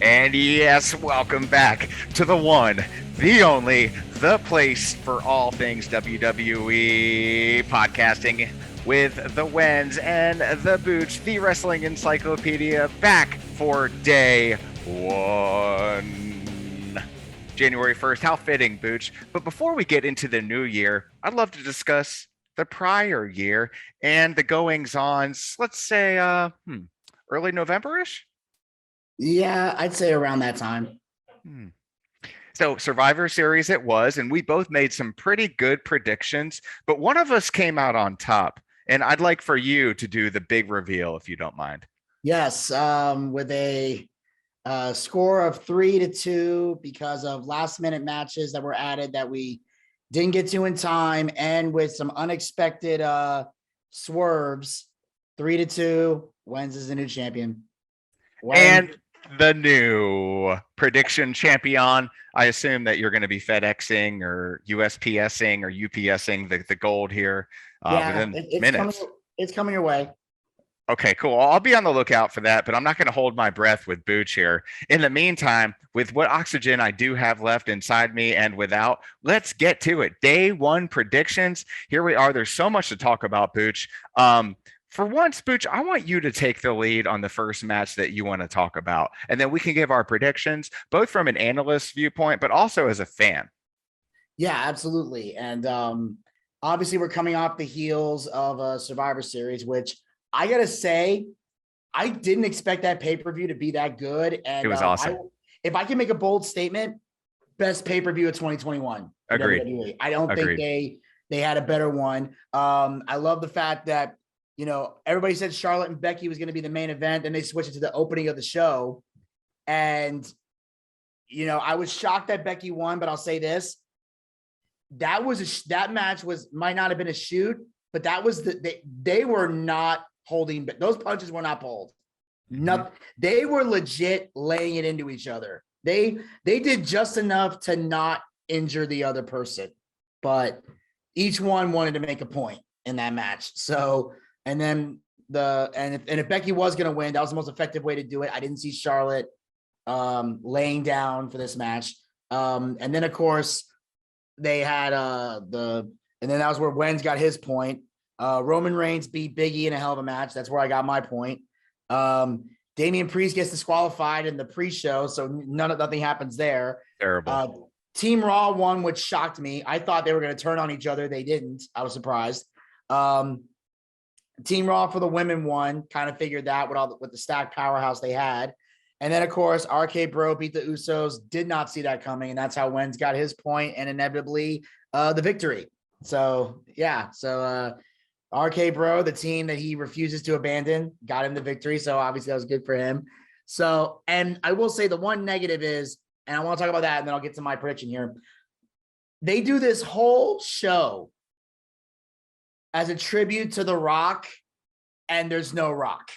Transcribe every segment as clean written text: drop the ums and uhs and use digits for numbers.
And yes, welcome back to the one, the only, the place for all things WWE podcasting with the Wenz and the Booch, the wrestling encyclopedia, back for day one. January 1st. How fitting, Booch. But before we get into the new year, I'd love to discuss the prior year and the goings ons, let's say early November-ish? Yeah, I'd say around that time. Hmm. So Survivor Series it was, and we both made some pretty good predictions, but one of us came out on top. And I'd like for you to do the big reveal if you don't mind. Yes, with a score of 3-2 because of last minute matches that were added that we didn't get to in time, and with some unexpected swerves. 3-2. Wenz is the new champion. And the new prediction champion. I assume that you're going to be FedExing or USPSing or UPSing the gold here within it's minutes. coming your way. Okay, cool. I'll be on the lookout for that, but I'm not going to hold my breath with Booch here. In the meantime, with what oxygen I do have left inside me and without, let's get to it. Day one predictions. Here we are. There's so much to talk about, Booch. For once, Booch, I want you to take the lead on the first match that you want to talk about, and then we can give our predictions, both from an analyst viewpoint, but also as a fan. Yeah, absolutely. And obviously, we're coming off the heels of a Survivor Series, which I gotta say, I didn't expect that pay-per-view to be that good. And It was awesome. If I can make a bold statement, best pay-per-view of 2021. Agreed. WWE. I don't think they had a better one. I love the fact that, you know, everybody said Charlotte and Becky was going to be the main event, and they switched it to the opening of the show. And, you know, I was shocked that Becky won, but I'll say this. That match might not have been a shoot, but that was they were not holding, but those punches were not pulled. Nothing. They were legit laying it into each other. They did just enough to not injure the other person, but each one wanted to make a point in that match. So, and then if Becky was going to win, that was the most effective way to do it. I didn't see Charlotte laying down for this match. And then of course they had and then that was where Wenz got his point. Roman Reigns beat Big E in a hell of a match. That's where I got my point. Damian Priest gets disqualified in the pre-show, so nothing happens there. Terrible. Team Raw won, which shocked me. I thought they were going to turn on each other. They didn't. I was surprised. Team Raw for the women won. Kind of figured that with the stacked powerhouse they had. And then, of course, RK Bro beat the Usos. Did not see that coming, and that's how Wenz got his point and inevitably the victory. So, yeah. So, RK Bro, the team that he refuses to abandon, got him the victory. So, obviously, that was good for him. So, and I will say the one negative is, and I want to talk about that, and then I'll get to my prediction here. They do this whole show as a tribute to The Rock, and there's no Rock.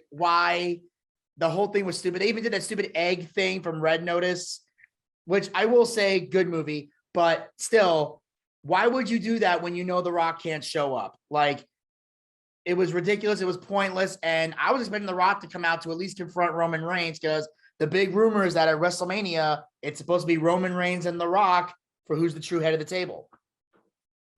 Why? The whole thing was stupid. They even did that stupid egg thing from Red Notice, which I will say, good movie, but still, why would you do that when you know The Rock can't show up? Like, it was ridiculous. It was pointless. And I was expecting The Rock to come out to at least confront Roman Reigns, because the big rumor is that at WrestleMania, it's supposed to be Roman Reigns and The Rock for who's the true head of the table.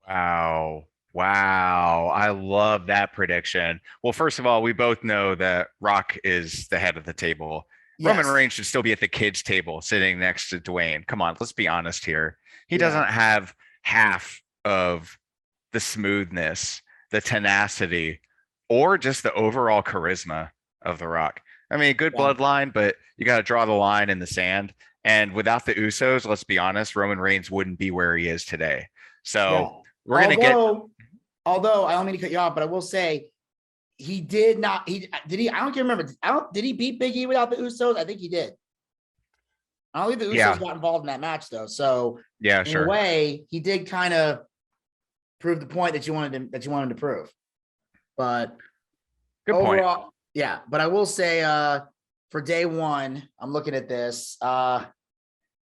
Wow. I love that prediction. Well, first of all, we both know that Rock is the head of the table. Yes. Roman Reigns should still be at the kids' table sitting next to Dwayne. Come on, let's be honest here. He doesn't have half of the smoothness, the tenacity, or just the overall charisma of The Rock. I mean, good bloodline, but you got to draw the line in the sand. And without the Usos, let's be honest, Roman Reigns wouldn't be where he is today. So we're going to get. Although I don't mean to cut you off, but I will say he did not. I don't remember. Did he beat Big E without the Usos? I think he did. I don't think the Usos got involved in that match though. So in a way, he did kind of prove the point that you wanted to prove. But good overall, point. Yeah. But I will say, for day one, I'm looking at this. I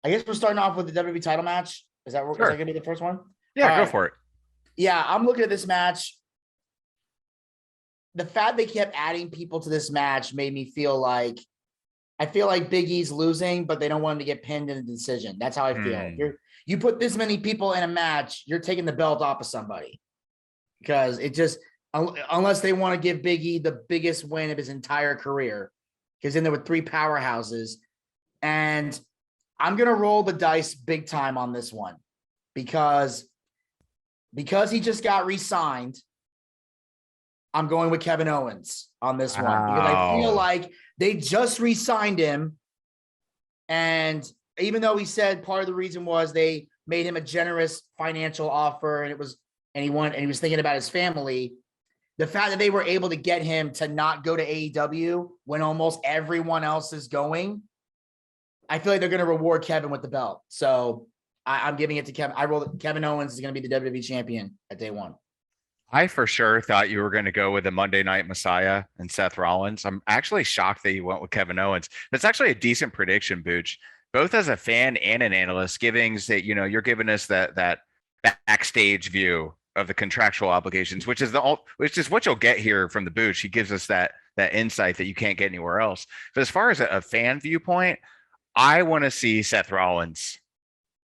guess we're starting off with the WWE title match. Is that going to be the first one? Yeah, go for it. Yeah, I'm looking at this match. the fact they kept adding people to this match made me feel like I feel like Big E's losing, but they don't want him to get pinned in a decision. That's how I feel. You put this many people in a match, you're taking the belt off of somebody because it just unless they want to give Big E the biggest win of his entire career, because then there were 3 powerhouses, and I'm gonna roll the dice big time on this one because he just got re-signed. I'm going with Kevin Owens on this one because I feel like they just re-signed him. And even though he said part of the reason was they made him a generous financial offer and he was thinking about his family, the fact that they were able to get him to not go to AEW when almost everyone else is going, I feel like they're going to reward Kevin with the belt. So I'm giving it to Kevin. I roll Kevin Owens is going to be the WWE champion at day 1. I for sure thought you were going to go with the Monday Night Messiah and Seth Rollins. I'm actually shocked that you went with Kevin Owens. That's actually a decent prediction, Booch. Both as a fan and an analyst, giving that you're giving us that backstage view of the contractual obligations, which is what you'll get here from the Booch. He gives us that insight that you can't get anywhere else. But as far as a fan viewpoint, I want to see Seth Rollins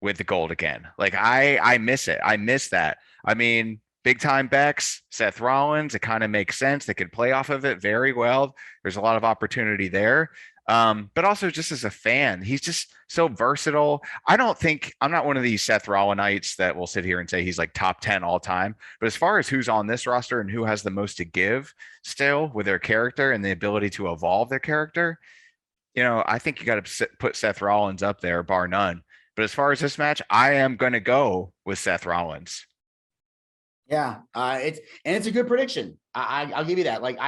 with the gold again. Like I miss it. I miss that. I mean, big time Bex, Seth Rollins, it kind of makes sense. They could play off of it very well. There's a lot of opportunity there. But also just as a fan, he's just so versatile. I'm not one of these Seth Rollinites that will sit here and say he's like top 10 all time. But as far as who's on this roster and who has the most to give still with their character and the ability to evolve their character, I think you got to put Seth Rollins up there, bar none. But as far as this match, I am going to go with Seth Rollins. Yeah, it's a good prediction. I'll give you that. Like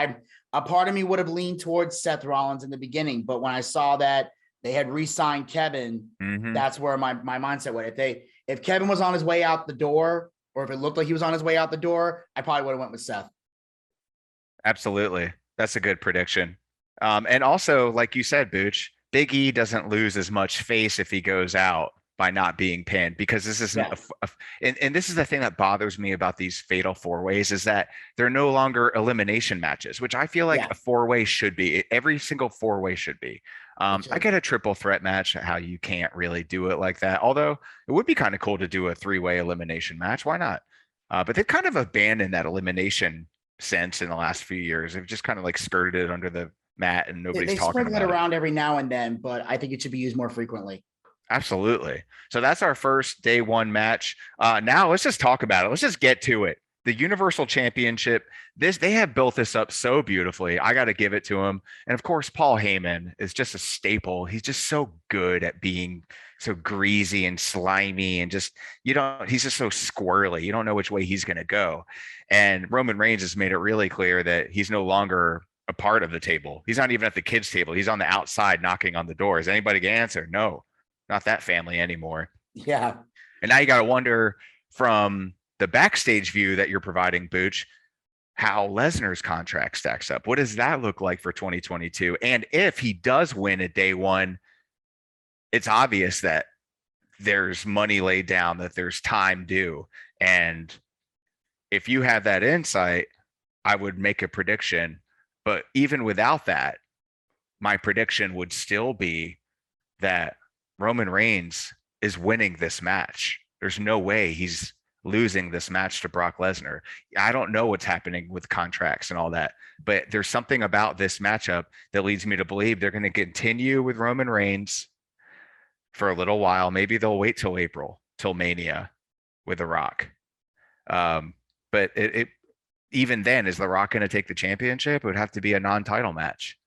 a part of me would have leaned towards Seth Rollins in the beginning, but when I saw that they had re-signed Kevin, that's where my mindset went. If Kevin was on his way out the door, or if it looked like he was on his way out the door, I probably would have went with Seth. Absolutely, that's a good prediction. And also, like you said, Booch, Big E doesn't lose as much face if he goes out by not being pinned, because this isn't and this is the thing that bothers me about these fatal 4-ways is that they're no longer elimination matches, which I feel like a 4-way should be. Every single 4-way should be. I get a triple threat match, how you can't really do it like that, although it would be kind of cool to do a 3-way elimination match. Why not? But they've kind of abandoned that elimination sense in the last few years. They've just kind of like skirted it under the mat and nobody's talking about it. They sprinkle it around every now and then, but I think it should be used more frequently. Absolutely. So that's our first day 1 match. Now let's just talk about it. Let's just get to it. The Universal Championship. They have built this up so beautifully. I got to give it to him. And of course, Paul Heyman is just a staple. He's just so good at being so greasy and slimy and just he's just so squirrely. You don't know which way he's going to go. And Roman Reigns has made it really clear that he's no longer a part of the table. He's not even at the kids' table. He's on the outside knocking on the door. Is anybody going to answer? No. Not that family anymore. Yeah. And now you got to wonder from the backstage view that you're providing, Booch, how Lesnar's contract stacks up. What does that look like for 2022? And if he does win at day 1, it's obvious that there's money laid down, that there's time due. And if you have that insight, I would make a prediction. But even without that, my prediction would still be that Roman Reigns is winning this match. There's no way he's losing this match to Brock Lesnar. I don't know what's happening with contracts and all that, but there's something about this matchup that leads me to believe they're going to continue with Roman Reigns for a little while. Maybe they'll wait till April, till Mania with The Rock. But even then, is The Rock going to take the championship? It would have to be a non-title match.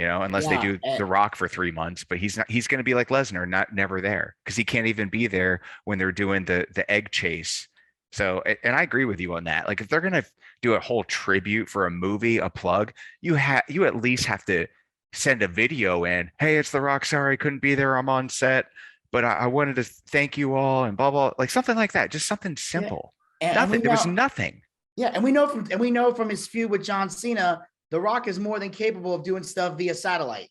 Unless they do The Rock for 3 months, but he's going to be like Lesnar, never there, because he can't even be there when they're doing the egg chase. So, and I agree with you on that. Like if they're going to do a whole tribute for a movie, a plug, you at least have to send a video in. Hey, it's The Rock. Sorry, I couldn't be there. I'm on set, but I wanted to thank you all and blah, blah, like something like that. Just something simple. Yeah. Nothing. There was nothing. Yeah. And we know from his feud with John Cena, The Rock is more than capable of doing stuff via satellite.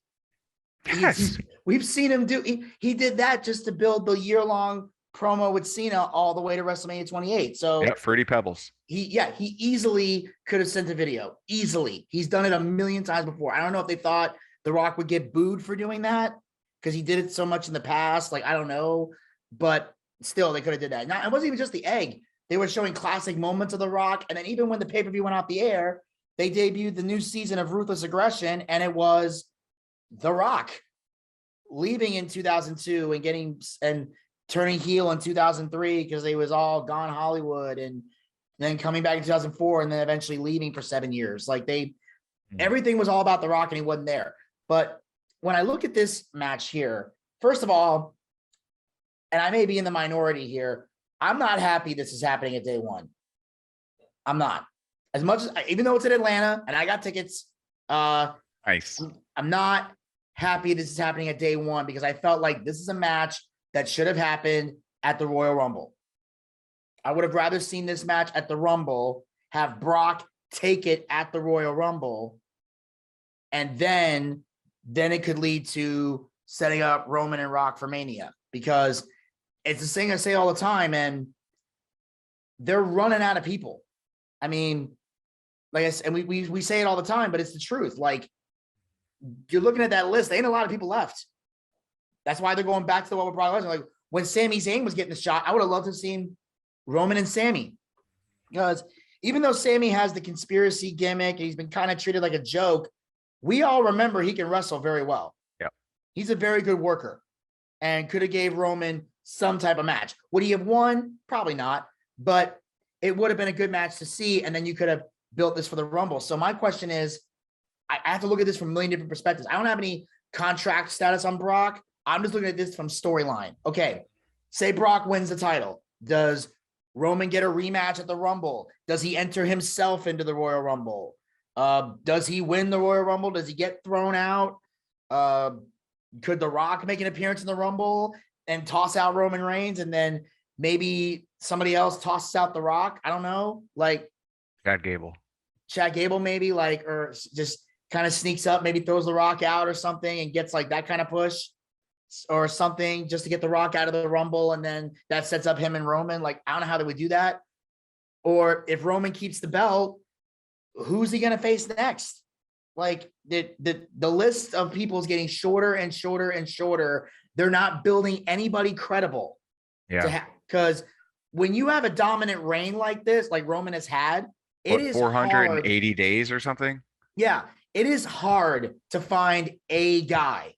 Yes. We've seen him do. He did that just to build the year-long promo with Cena all the way to WrestleMania 28. So yeah, Fruity Pebbles. He easily could have sent a video. Easily. He's done it a million times before. I don't know if they thought The Rock would get booed for doing that because he did it so much in the past. Like, I don't know. But still, they could have did that. Now, it wasn't even just the egg. They were showing classic moments of The Rock. And then even when the pay-per-view went off the air, they debuted the new season of Ruthless Aggression, and it was The Rock leaving in 2002 and turning heel in 2003 because they was all gone Hollywood, and then coming back in 2004 and then eventually leaving for 7 years. Like everything was all about The Rock and he wasn't there. But when I look at this match here, first of all, and I may be in the minority here, I'm not happy this is happening at day one. I'm not. As much as, even though it's in Atlanta and I got tickets, nice. I'm not happy this is happening at day one because I felt like this is a match that should have happened at the Royal Rumble. I would have rather seen this match at the Rumble, have Brock take it at the Royal Rumble, and then it could lead to setting up Roman and Rock for Mania, because it's the thing I say all the time, and they're running out of people. I mean, like I said, and we say it all the time, but it's the truth. Like, you're looking at that list, there ain't a lot of people left. That's why they're going back to the one with Brock Lesnar. Like, when Sami Zayn was getting the shot, I would have loved to have seen Roman and Sami, because even though Sami has the conspiracy gimmick and he's been kind of treated like a joke, we all remember he can wrestle very well. Yeah, he's a very good worker and could have gave Roman some type of match. Would he have won? Probably not, but it would have been a good match to see, and then you could have built this for the Rumble. So my question is, I have to look at this from a million different perspectives. I don't have any contract status on Brock. I'm just looking at this from storyline. Okay, say Brock wins the title. Does Roman get a rematch at the Rumble? Does he enter himself into the Royal Rumble? Does he win the Royal Rumble? Does he get thrown out? Could The Rock make an appearance in the Rumble and toss out Roman Reigns, and then maybe somebody else tosses out The Rock? I don't know. Like Chad Gable maybe, like, or just kind of sneaks up, maybe throws The Rock out or something and gets like that kind of push or something just to get The Rock out of the Rumble, and then that sets up him and Roman. Like, I don't know how they would do that. Or if Roman keeps the belt, who's he going to face next? Like, the list of people is getting shorter and shorter and shorter. They're not building anybody credible. Yeah. Because when you have a dominant reign like this, like Roman has had, it is 480 hard. days or something. Yeah. It is hard to find a guy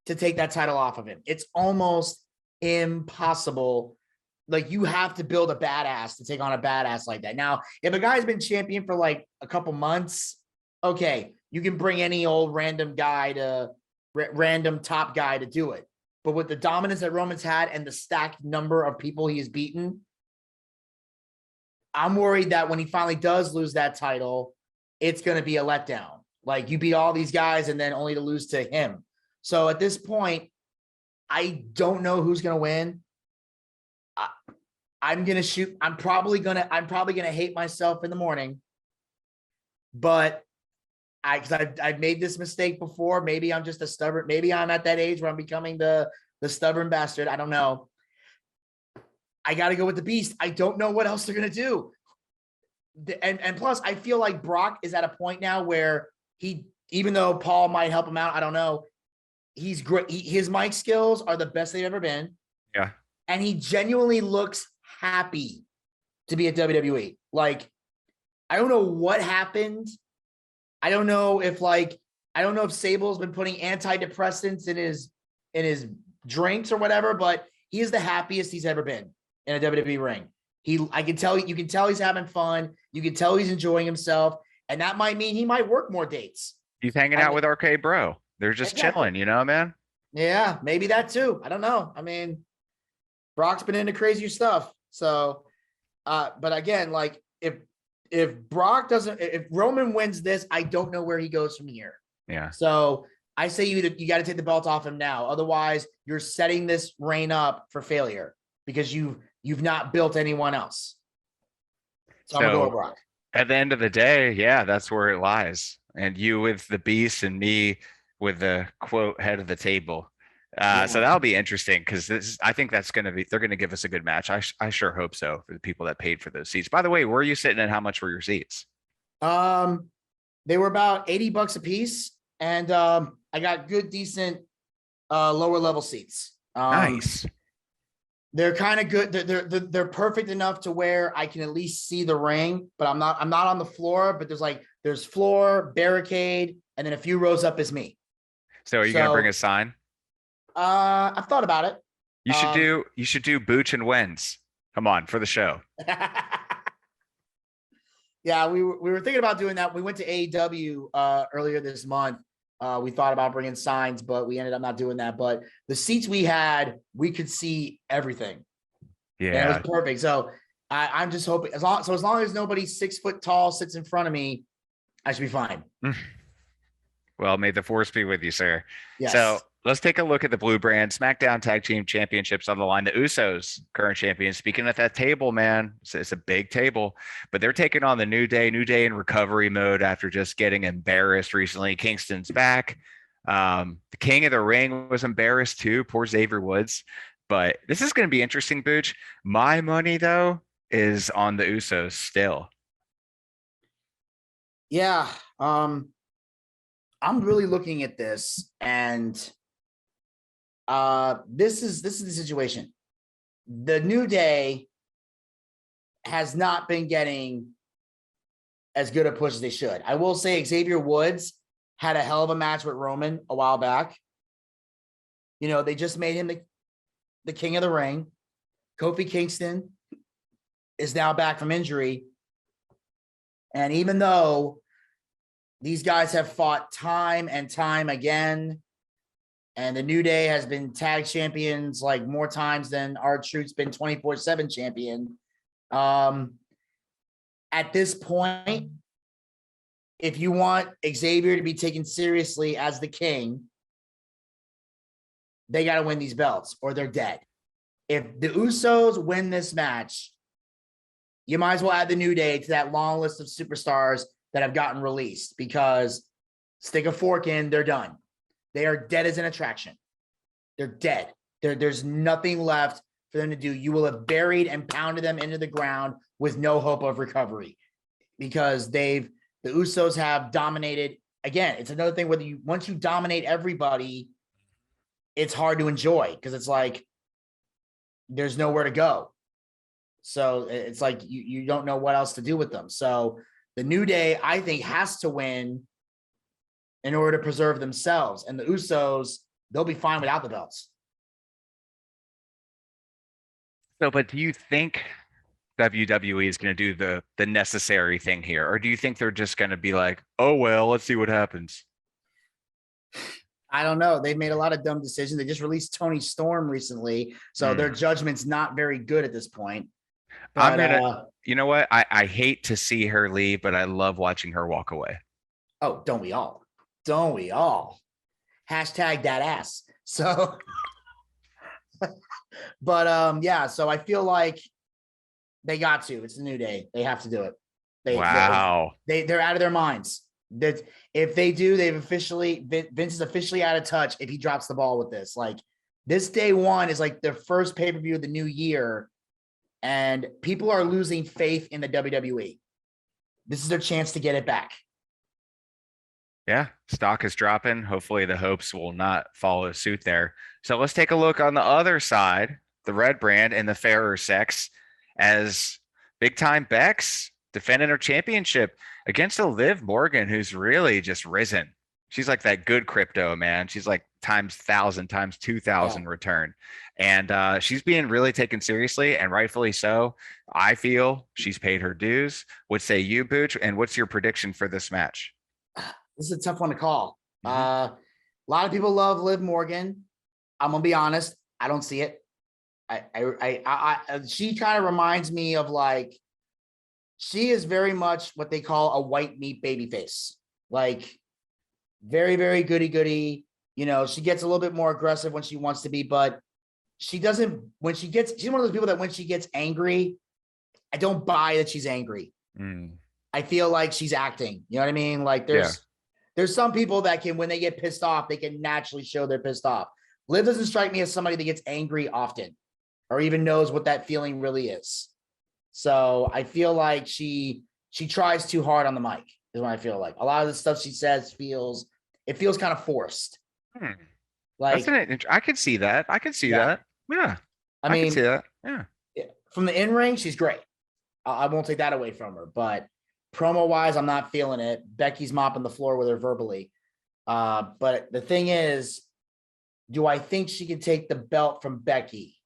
to take that title off of him. It's almost impossible. Like, you have to build a badass to take on a badass like that. Now, if a guy's been champion for like a couple months, okay, you can bring any old random guy to random top guy to do it. But with the dominance that Roman's had and the stacked number of people he has beaten, I'm worried that when he finally does lose that title, it's going to be a letdown. Like, you beat all these guys and then only to lose to him. So at this point, I don't know who's going to win. I'm probably going to hate myself in the morning, but I've made this mistake before. Maybe I'm just a stubborn, maybe I'm at that age where I'm becoming the stubborn bastard. I don't know. I got to go with the Beast. I don't know what else they're going to do. And plus, I feel like Brock is at a point now where even though Paul might help him out, I don't know, he's great. His mic skills are the best they've ever been. Yeah. And he genuinely looks happy to be at WWE. Like, I don't know what happened. I don't know if Sable's been putting antidepressants in his drinks or whatever, but he is the happiest he's ever been in a WWE ring. You can tell he's having fun. You can tell he's enjoying himself. And that might mean he might work more dates. He's hanging out with RK Bro. They're just chilling, man? Yeah, maybe that too. I don't know. I mean, Brock's been into crazier stuff. So, but again, like, if Roman wins this, I don't know where he goes from here. Yeah. So I say you got to take the belt off him now. Otherwise, you're setting this reign up for failure because you've not built anyone else. So I'm gonna go with Brock. At the end of the day, yeah, that's where it lies. And you with the Beast and me with the quote head of the table. So that'll be interesting because I think that's going to be, they're going to give us a good match. I sure hope so for the people that paid for those seats. By the way, where are you sitting and how much were your seats? They were about $80 a piece, and I got good, decent lower level seats. Nice. They're kind of good. They're perfect enough to where I can at least see the ring, but I'm not on the floor. But there's floor, barricade, and then a few rows up is me. So are you gonna bring a sign? I've thought about it. You should do Booch and Wenz. Come on for the show. Yeah, we were thinking about doing that. We went to AEW earlier this month. We thought about bringing signs, but we ended up not doing that. But the seats we had, we could see everything. Yeah, and it was perfect. So I'm just hoping as long as nobody 6 foot tall sits in front of me, I should be fine. Well, may the force be with you, sir. Yes. So let's take a look at the Blue Brand SmackDown Tag Team Championships on the line. The Usos, current champions. Speaking of that table, man, it's a big table, but they're taking on the New Day. New Day in recovery mode after just getting embarrassed recently. Kingston's back. The King of the Ring was embarrassed too. Poor Xavier Woods. But this is going to be interesting, Booch. My money, though, is on the Usos still. Yeah. I'm really looking at this, and this is the situation. The New Day has not been getting as good a push as they should. I will say Xavier Woods had a hell of a match with Roman a while back. You know, they just made him the King of the Ring. Kofi Kingston is now back from injury. And even though these guys have fought time and time again, and the New Day has been tag champions like more times than R-Truth's been 24/7 champion. At this point, if you want Xavier to be taken seriously as the king, they got to win these belts or they're dead. If the Usos win this match, you might as well add the New Day to that long list of superstars that have gotten released, because stick a fork in, they're done. They are dead as an attraction. They're dead. There's nothing left for them to do. You will have buried and pounded them into the ground with no hope of recovery, because the Usos have dominated. Again, it's another thing, once you dominate everybody, it's hard to enjoy, because it's like there's nowhere to go. So it's like you don't know what else to do with them. So the New Day, I think, has to win in order to preserve themselves. And the Usos, they'll be fine without the belts. So, but do you think WWE is going to do the necessary thing here? Or do you think they're just going to be like, oh, well, let's see what happens? I don't know. They've made a lot of dumb decisions. They just released Tony Storm recently, so their judgment's not very good at this point. But, you know what? I hate to see her leave, but I love watching her walk away. Oh, don't we all? Don't we all? Hashtag that ass. So, but yeah, so I feel like they got to. It's a New Day. They have to do it. Wow. They're out of their minds. That if they do, Vince is officially out of touch if he drops the ball with this. Like, this day one is like their first pay-per-view of the new year, and people are losing faith in the WWE. This is their chance to get it back. Yeah, stock is dropping. Hopefully the hopes will not follow suit there. So let's take a look on the other side, the Red Brand and the fairer sex, as big time Bex defending her championship against a Liv Morgan, who's really just risen. She's like that good crypto, man. She's like times 1,000, times 2,000 return. And she's being really taken seriously, and rightfully so. I feel she's paid her dues. What say you, Booch? And what's your prediction for this match? This is a tough one to call. A lot of people love Liv Morgan. I'm gonna be honest. I don't see it. She kind of reminds me of, like, she is very much what they call a white meat baby face. Like, very, very goody-goody. You know, she gets a little bit more aggressive when she wants to be, but she doesn't, she's one of those people that when she gets angry, I don't buy that she's angry. I feel like she's acting. You know what I mean? Like, there's some people that can, when they get pissed off, they can naturally show they're pissed off. Liv doesn't strike me as somebody that gets angry often or even knows what that feeling really is. So I feel like she tries too hard on the mic, is what I feel like. A lot of the stuff she says feels kind of forced. Hmm. Like, I could see that. I could see yeah. that. Yeah. I I could see mean, that. Yeah. from the in ring, she's great. I won't take that away from her. But promo wise, I'm not feeling it. Becky's mopping the floor with her verbally. But the thing is, do I think she can take the belt from Becky?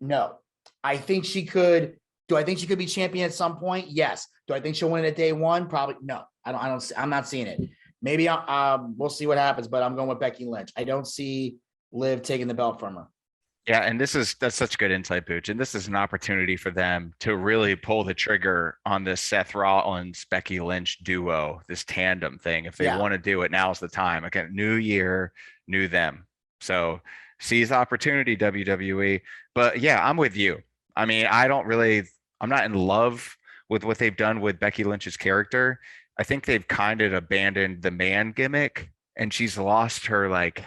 No. I think she could. Do I think she could be champion at some point? Yes. Do I think she'll win it at day one? Probably no. I'm not seeing it. Maybe we'll see what happens, but I'm going with Becky Lynch. I don't see Liv taking the belt from her. Yeah, and that's such good insight, Booch. And this is an opportunity for them to really pull the trigger on this Seth Rollins, Becky Lynch duo, this tandem thing. If they want to do it, now's the time. Again, new year, new them. So seize opportunity, WWE. But yeah, I'm with you. I mean, I'm not in love with what they've done with Becky Lynch's character. I think they've kind of abandoned the man gimmick, and she's lost her like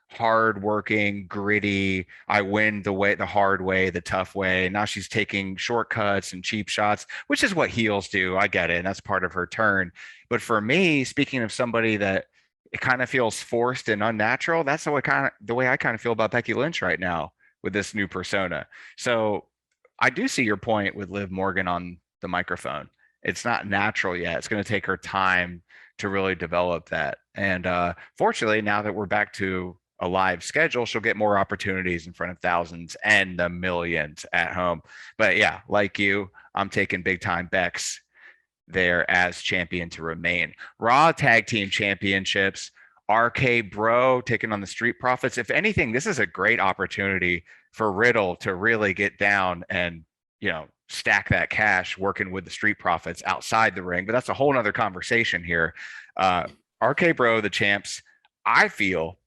hardworking, gritty. I win the hard way, the tough way. Now she's taking shortcuts and cheap shots, which is what heels do. I get it. And that's part of her turn. But for me, speaking of somebody that it kind of feels forced and unnatural, that's the way I kind of feel about Becky Lynch right now with this new persona. So I do see your point with Liv Morgan on the microphone. It's not natural yet. It's going to take her time to really develop that. And fortunately, now that we're back to a live schedule, she'll get more opportunities in front of thousands and the millions at home. But yeah, like you, I'm taking big time Bex there as champion to remain. Raw Tag Team Championships, RK Bro taking on the Street Profits. If anything, this is a great opportunity for Riddle to really get down and, stack that cash working with the Street Profits outside the ring. But that's a whole nother conversation here. RK Bro, the champs, I feel,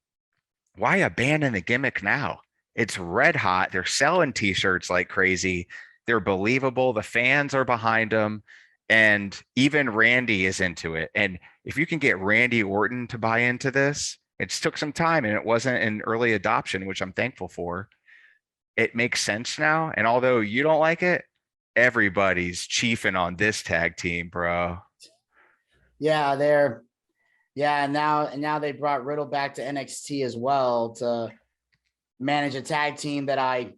why abandon the gimmick now? It's red hot. They're selling t-shirts like crazy. They're believable. The fans are behind them. And even Randy is into it. And if you can get Randy Orton to buy into this, it took some time and it wasn't an early adoption, which I'm thankful for. It makes sense now. And although you don't like it, everybody's chiefing on this tag team, bro. Yeah, and now they brought Riddle back to NXT as well to manage a tag team that I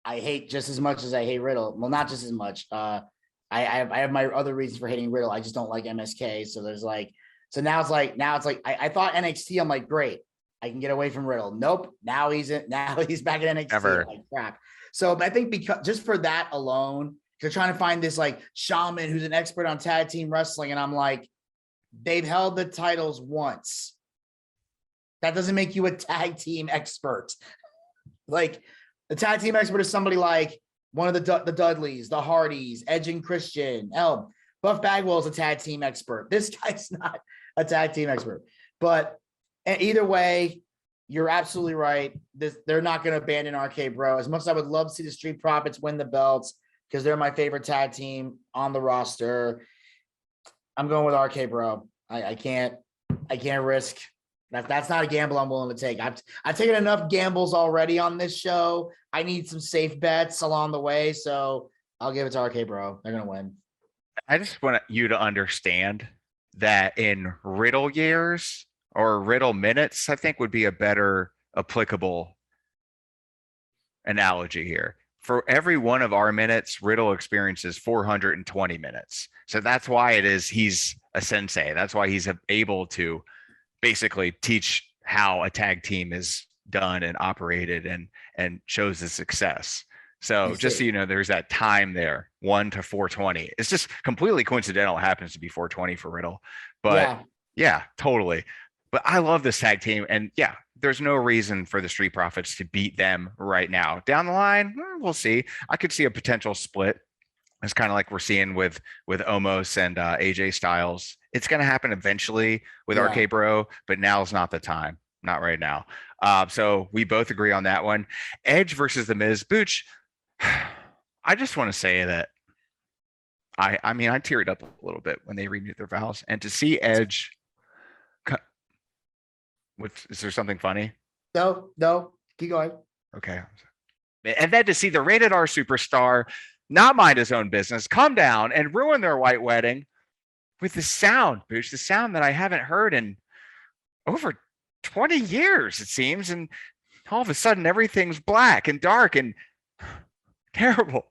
hate just as much as I hate Riddle. Well, not just as much. I have my other reasons for hating Riddle. I just don't like MSK. So now it's like I thought NXT. I'm like, great, I can get away from Riddle. Nope. Now he's back at NXT. Ever. Like crap. So I think because just for that alone, they're trying to find this like shaman who's an expert on tag team wrestling, and I'm like, they've held the titles once. That doesn't make you a tag team expert. Like the tag team expert is somebody like one of the Dudleys, the Hardys, Edge and Christian. Buff Bagwell is a tag team expert. This guy's not a tag team expert. But either way, you're absolutely right. They're not going to abandon RK Bro. As much as I would love to see the Street Profits win the belts because they're my favorite tag team on the roster, I'm going with RK Bro. I can't risk. That's not a gamble I'm willing to take. I've taken enough gambles already on this show. I need some safe bets along the way, so I'll give it to RK Bro. They're gonna win. I just want you to understand that in Riddle years or Riddle minutes, I think would be a better applicable analogy here. For every one of our minutes, Riddle experiences 420 minutes. So that's why he's a sensei. That's why he's able to basically teach how a tag team is done and operated and shows the success. So just so you know, there's that time there, 1 to 420. It's just completely coincidental. It happens to be 420 for Riddle, but yeah, totally. But I love this tag team, and yeah, there's no reason for the Street Profits to beat them right now. Down the line, we'll see. I could see a potential split. It's kind of like we're seeing with Omos and AJ Styles. It's going to happen eventually with RK Bro, but now's not the time. Not right now. So we both agree on that one. Edge versus The Miz. Booch, I just want to say that I mean, I teared up a little bit when they renewed their vows. And to see Edge Is there something funny? No, keep going. Okay. And then to see the rated R superstar not mind his own business, come down and ruin their white wedding with the sound, Booch, the sound that I haven't heard in over 20 years, it seems. And all of a sudden, everything's black and dark and terrible.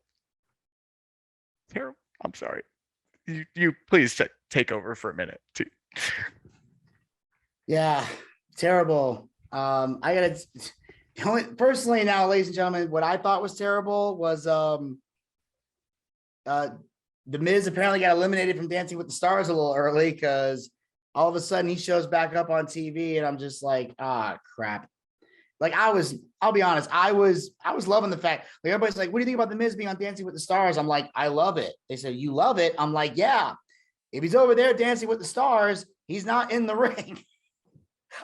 Terrible. I'm sorry. You please take over for a minute, too. Yeah, terrible. I gotta personally now, ladies and gentlemen, what I thought was terrible was the Miz apparently got eliminated from Dancing with the Stars a little early because all of a sudden he shows back up on TV and I'm just like, crap. Like I'll be honest, I was loving the fact, like everybody's like, what do you think about the Miz being on Dancing with the Stars? I'm like, I love it. They said, you love it? I'm like, yeah. If he's over there dancing with the stars, he's not in the ring.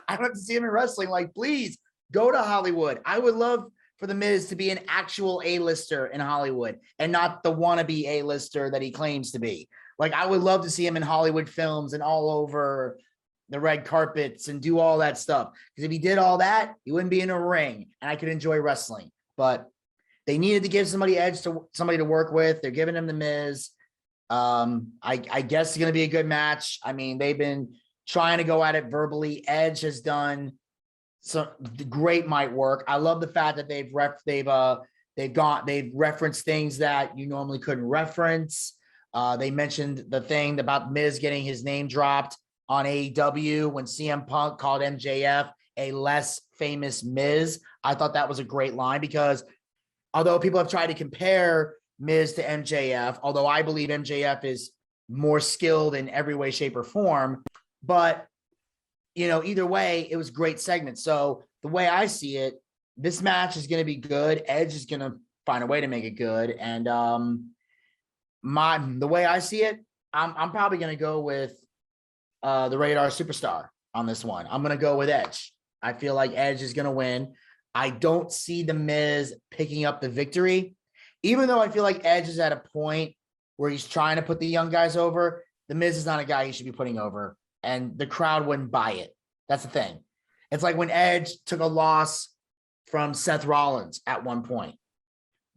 I don't have to see him in wrestling. Like, please go to Hollywood. I would love for the Miz to be an actual A-lister in Hollywood and not the wannabe A-lister that he claims to be. Like, I would love to see him in Hollywood films and all over the red carpets and do all that stuff. Because if he did all that, he wouldn't be in a ring and I could enjoy wrestling. But they needed to give somebody to work with. They're giving him the Miz. I guess it's going to be a good match. I mean, they've been trying to go at it verbally. Edge has done some great mic work. I love the fact that they've referenced things that you normally couldn't reference. They mentioned the thing about Miz getting his name dropped on AEW when CM Punk called MJF a less famous Miz. I thought that was a great line because although people have tried to compare Miz to MJF, although I believe MJF is more skilled in every way, shape, or form, but either way, it was a great segment. So the way I see it, this match is going to be good. Edge is going to find a way to make it good. And the way I see it, I'm probably going to go with the Radar Superstar on this one. I'm going to go with Edge. I feel like Edge is going to win. I don't see the Miz picking up the victory, even though I feel like Edge is at a point where he's trying to put the young guys over. The Miz is not a guy he should be putting over, and the crowd wouldn't buy it. That's the thing. It's like when Edge took a loss from Seth Rollins at one point.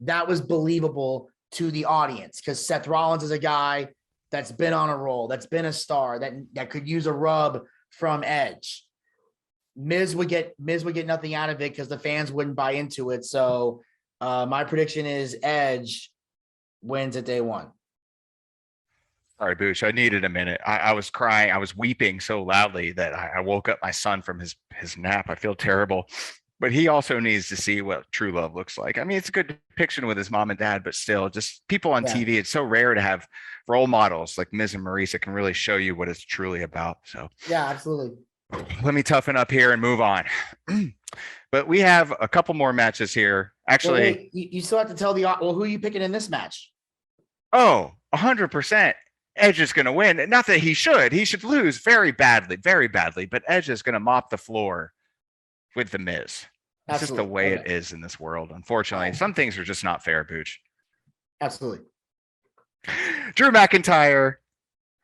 That was believable to the audience because Seth Rollins is a guy that's been on a roll, that's been a star, that could use a rub from Edge. Miz would get nothing out of it because the fans wouldn't buy into it. So my prediction is Edge wins at day one. Sorry, Booch. I needed a minute. I was crying. I was weeping so loudly that I woke up my son from his nap. I feel terrible. But he also needs to see what true love looks like. I mean, it's a good depiction with his mom and dad, but still, just people on TV. It's so rare to have role models like Miz and Maurice that can really show you what it's truly about. So yeah, absolutely. Let me toughen up here and move on. But we have a couple more matches here. Actually, wait, you still have to tell who are you picking in this match? Oh, 100%. Edge is going to win. Not that he should. He should lose very badly, but Edge is going to mop the floor with the Miz. It's just the way it is in this world, unfortunately. Some things are just not fair, Booch. Absolutely. Drew McIntyre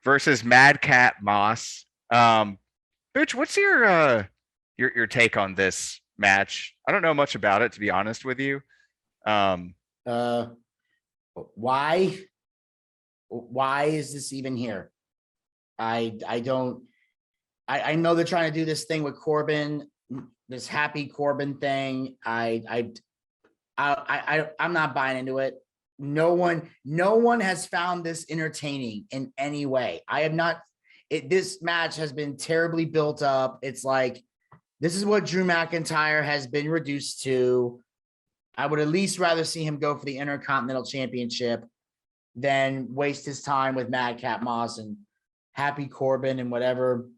versus Madcap Moss. Booch, what's your take on this match? I don't know much about it, to be honest with you. Why is this even here? I know they're trying to do this thing with Corbin, this happy Corbin thing. I'm not buying into it. No one has found this entertaining in any way. I have not. This match has been terribly built up. It's like, this is what Drew McIntyre has been reduced to. I would at least rather see him go for the Intercontinental Championship than waste his time with Madcap Moss and Happy Corbin and whatever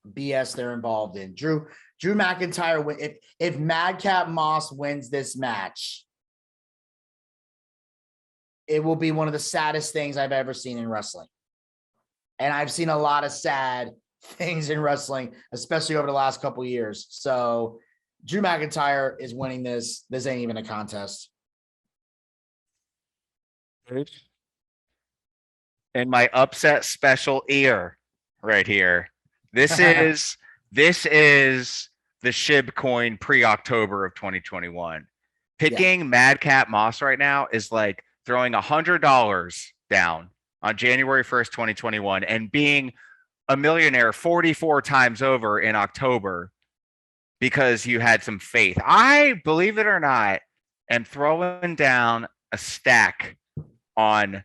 BS they're involved in. Drew McIntyre, if Madcap Moss wins this match, it will be one of the saddest things I've ever seen in wrestling. And I've seen a lot of sad things in wrestling, especially over the last couple of years. So Drew McIntyre is winning this. This ain't even a contest. In my upset special ear right here. This is the SHIB coin pre-October of 2021. Picking Madcap Moss right now is like throwing $100 down on January 1st, 2021, and being a millionaire 44 times over in October because you had some faith. I, believe it or not, am throwing down a stack on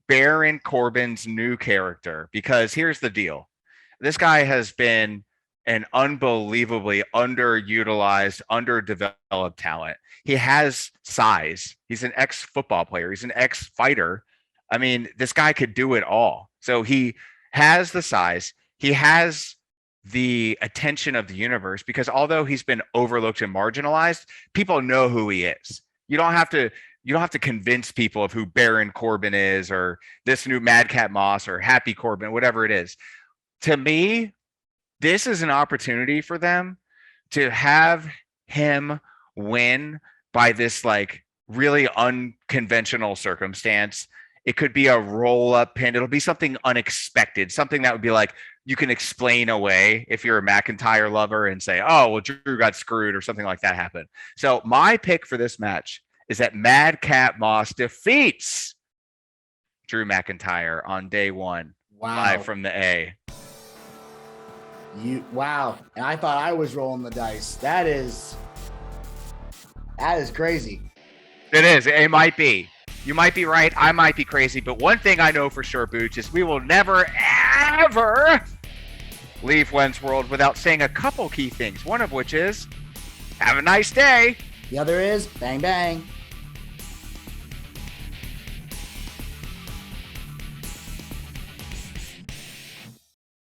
Baron Corbin's new character, because here's the deal. This guy has been an unbelievably underutilized, underdeveloped talent. He has size. He's an ex-football player. He's an ex-fighter. I mean, this guy could do it all. So he has the size. He has the attention of the universe, because although he's been overlooked and marginalized, people know who he is. You don't have to convince people of who Baron Corbin is, or this new Madcap Moss, or Happy Corbin, whatever it is. To me, this is an opportunity for them to have him win by this like really unconventional circumstance. It could be a roll-up pin. It'll be something unexpected, something that would be like you can explain away if you're a McIntyre lover and say, oh, well, Drew got screwed or something like that happened. So my pick for this match is that Madcap Moss defeats Drew McIntyre on day one. Wow. Live from the A. Wow. And I thought I was rolling the dice. That is crazy. It is. It might be. You might be right. I might be crazy. But one thing I know for sure, Booch, is we will never, ever leave Wenz World without saying a couple key things. One of which is, have a nice day. The other is, bang, bang.